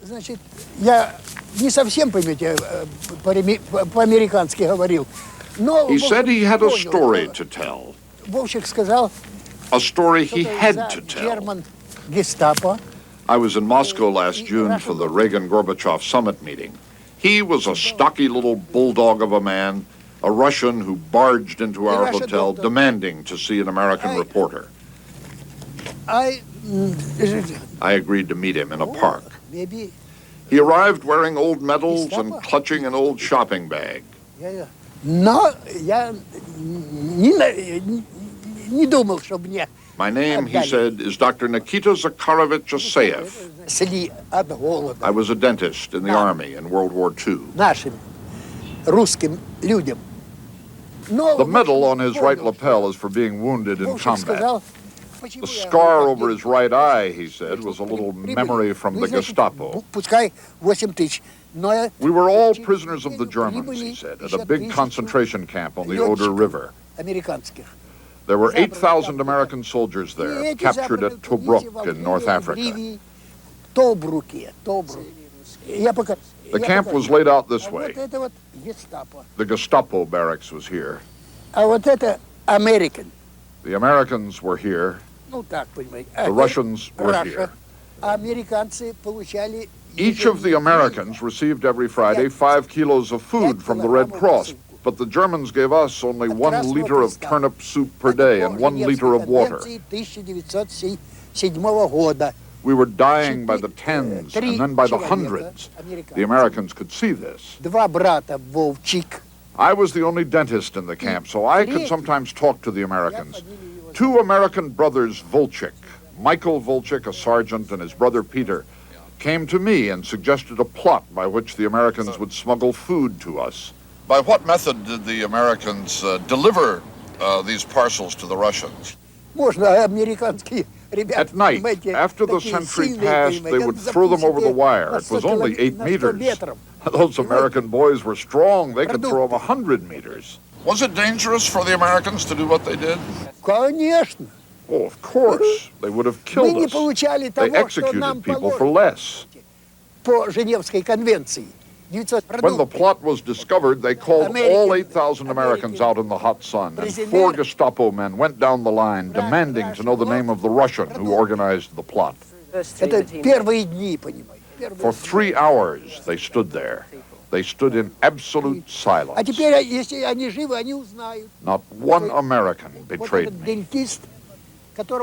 Значит, я не совсем, поймете, по-американски говорил. Но He said he had a story to tell. Вовчик сказал, A story he had to tell. German Gestapo. I was in Moscow last June for the Reagan-Gorbachev summit meeting. He was a stocky little bulldog of a man, a Russian who barged into our hotel demanding to see an American reporter. I agreed to meet him in a park. He arrived wearing old medals and clutching an old shopping bag. Но я не думал, что мне My name, he said, is Dr. Nikita Zakharovich Asayev. I was a dentist in the army in World War II. Нашим русским людям. The medal on his right lapel is for being wounded in combat. The scar over his right eye, he said, was a little memory from the Gestapo. We were all prisoners of the Germans, he said, at a big concentration camp on the Oder River. There were 8,000 American soldiers there, captured at Tobruk in North Africa. The camp was laid out this way. The Gestapo barracks was here. American. The Americans were here. The Russians were here. Each of the Americans received every Friday 5 kilos of food from the Red Cross, but the Germans gave us only 1 liter of turnip soup per day and 1 liter of water. We were dying by the tens and then by the hundreds. The Americans could see this. I was the only dentist in the camp, so I could sometimes talk to the Americans. 2 American brothers, Volchik, Michael Volchik, a sergeant, and his brother Peter, came to me and suggested a plot by which the Americans would smuggle food to us. By what method did the Americans deliver these parcels to the Russians? At night, after the sentry passed, they would throw them over the wire. It was only 8 meters. Those American boys were strong. They could throw them 100 meters. Was it dangerous for the Americans to do what they did? Конечно. Oh, of course. They would have killed us. They executed people for less. По Женевской конвенции. When the plot was discovered, they called all 8,000 Americans out in the hot sun, and 4 Gestapo men went down the line demanding to know the name of the Russian who organized the plot. For 3 hours, they stood there. They stood in absolute silence. Not one American betrayed me.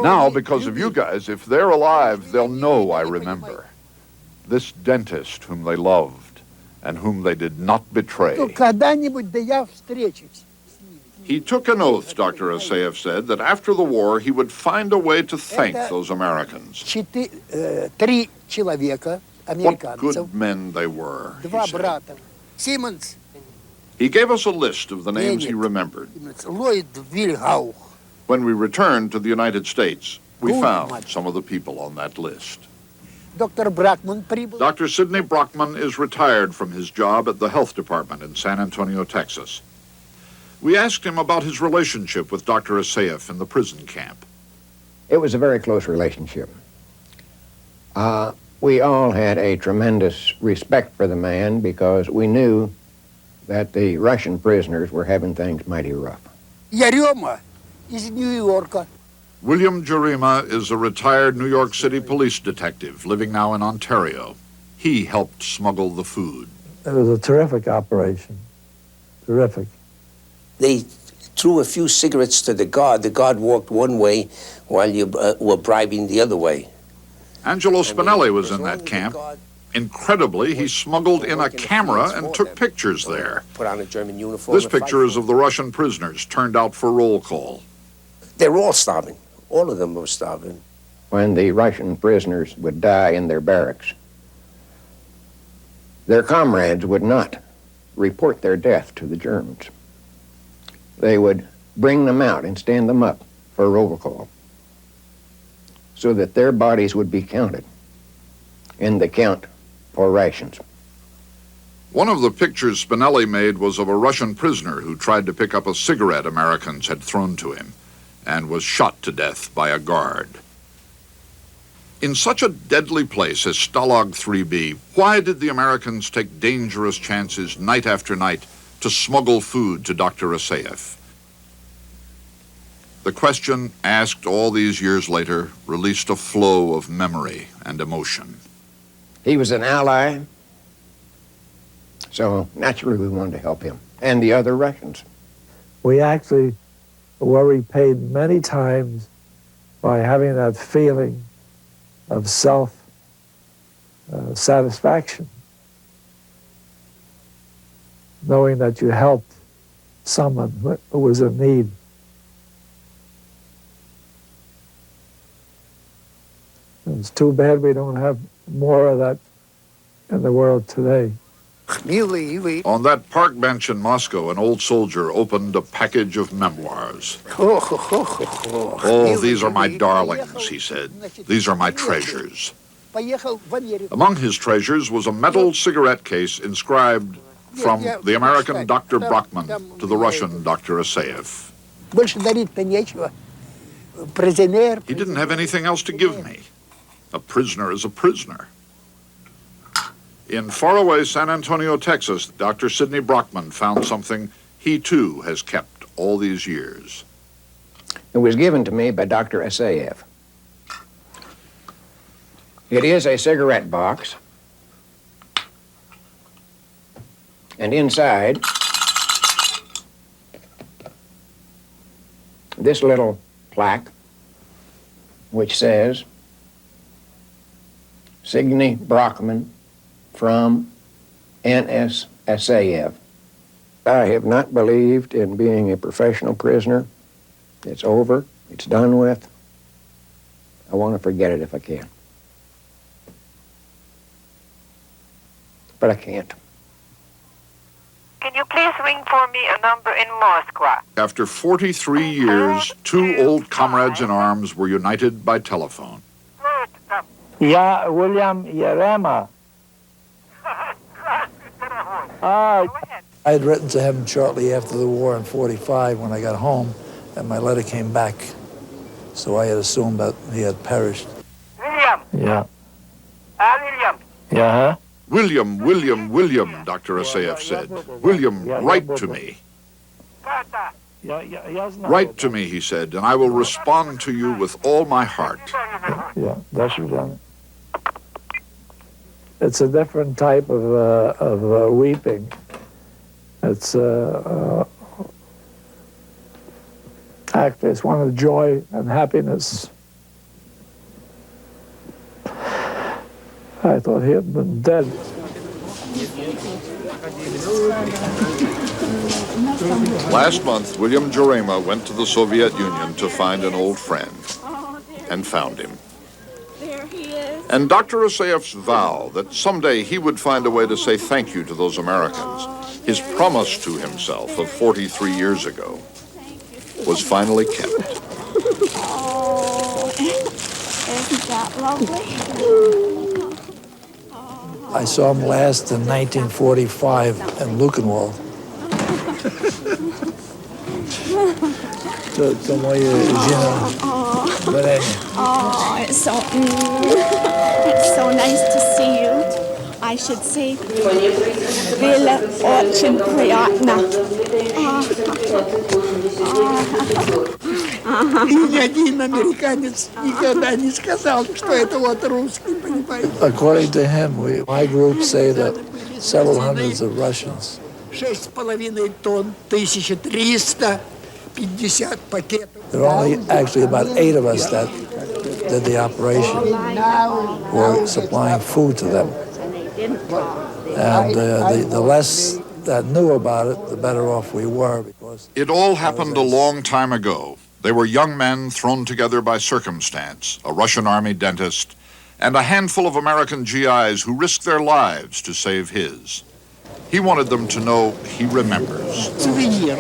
Now, because of you guys, if they're alive, they'll know I remember. This dentist whom they loved and whom they did not betray. He took an oath, Dr. Asayev said, that after the war he would find a way to thank those Americans. What good men they were, he said. He gave us a list of the names he remembered. When we returned to the United States, we found some of the people on that list. Dr. Sidney Brockman is retired from his job at the health department in San Antonio, Texas. We asked him about his relationship with Dr. Asayev in the prison camp. It was a very close relationship. We all had a tremendous respect for the man because we knew that the Russian prisoners were having things mighty rough. William Jarima is a retired New York City police detective living now in Ontario. He helped smuggle the food. It was a terrific operation. Terrific. They threw a few cigarettes to the guard. The guard walked one way while you were bribing the other way. Angelo Spinelli was in that camp. Incredibly, he smuggled in a camera and took pictures there. Put on a German uniform. This picture is of the Russian prisoners turned out for roll call. They were all starving. All of them were starving. When the Russian prisoners would die in their barracks, their comrades would not report their death to the Germans. They would bring them out and stand them up for roll call so that their bodies would be counted in the count for rations. One of the pictures Spinelli made was of a Russian prisoner who tried to pick up a cigarette Americans had thrown to him and was shot to death by a guard. In such a deadly place as Stalag 3B, why did the Americans take dangerous chances night after night to smuggle food to Dr. Asayev? The question, asked all these years later, released a flow of memory and emotion. He was an ally, so naturally we wanted to help him and the other Russians. We actually were repaid many times by having that feeling of self-satisfaction, knowing that you helped someone who was in need. It's too bad we don't have more of that in the world today. On that park bench in Moscow, an old soldier opened a package of memoirs. Oh, these are my darlings, he said. These are my treasures. Among his treasures was a metal cigarette case inscribed from the American Dr. Brockman to the Russian Dr. Asayev. He didn't have anything else to give me. A prisoner is a prisoner. In faraway San Antonio, Texas, Dr. Sidney Brockman found something he too has kept all these years. It was given to me by Dr. Asayev. It is a cigarette box, and inside, this little plaque, which says, Sidney Brockman from N.S. Asayev. I have not believed in being a professional prisoner. It's over. It's done with. I want to forget it if I can. But I can't. Can you please ring for me a number in Moscow? After 43 years, two old comrades in arms were united by telephone. Yeah, William Yerema. I had written to him shortly after the war in 45 when I got home, and my letter came back. So I had assumed that he had perished. William. Yeah. William. Yeah, huh? William, Dr. Asayev said. William, write to me. Write to me, he said, and I will respond to you with all my heart. Yeah, that's done. It's a different type of weeping. It's actually it's one of joy and happiness. I thought he had been dead. Last month, William Jerema went to the Soviet Union to find an old friend, and found him. There he is. And Dr. Asayev's vow that someday he would find a way to say thank you to those Americans, his promise to himself of 43 years ago, was finally kept. Oh, isn't that lovely? I saw him last in 1945 in Luckenwald. To moje žena Verena. Oh, it's so nice to see you. I should say, Vila очень приятно. Ни один американец никогда не сказал, что это вот русский, понимаете? According to him, my group say that several hundreds of Russians. 6,5 тонн, 1350 пакетов. There are only actually about 8 of us that did the operation. We're supplying food to them. And the less that knew about it, the better off we were. Because It all happened a long time ago. They were young men thrown together by circumstance, a Russian army dentist, and a handful of American GIs who risked their lives to save his. He wanted them to know he remembers. Souvenir.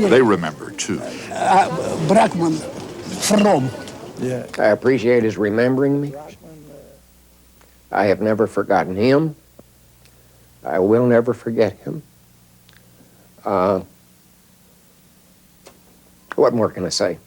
They remember, too. Бракман from. yeah, I appreciate his remembering me. I have never forgotten him. I will never forget him. What more can I say?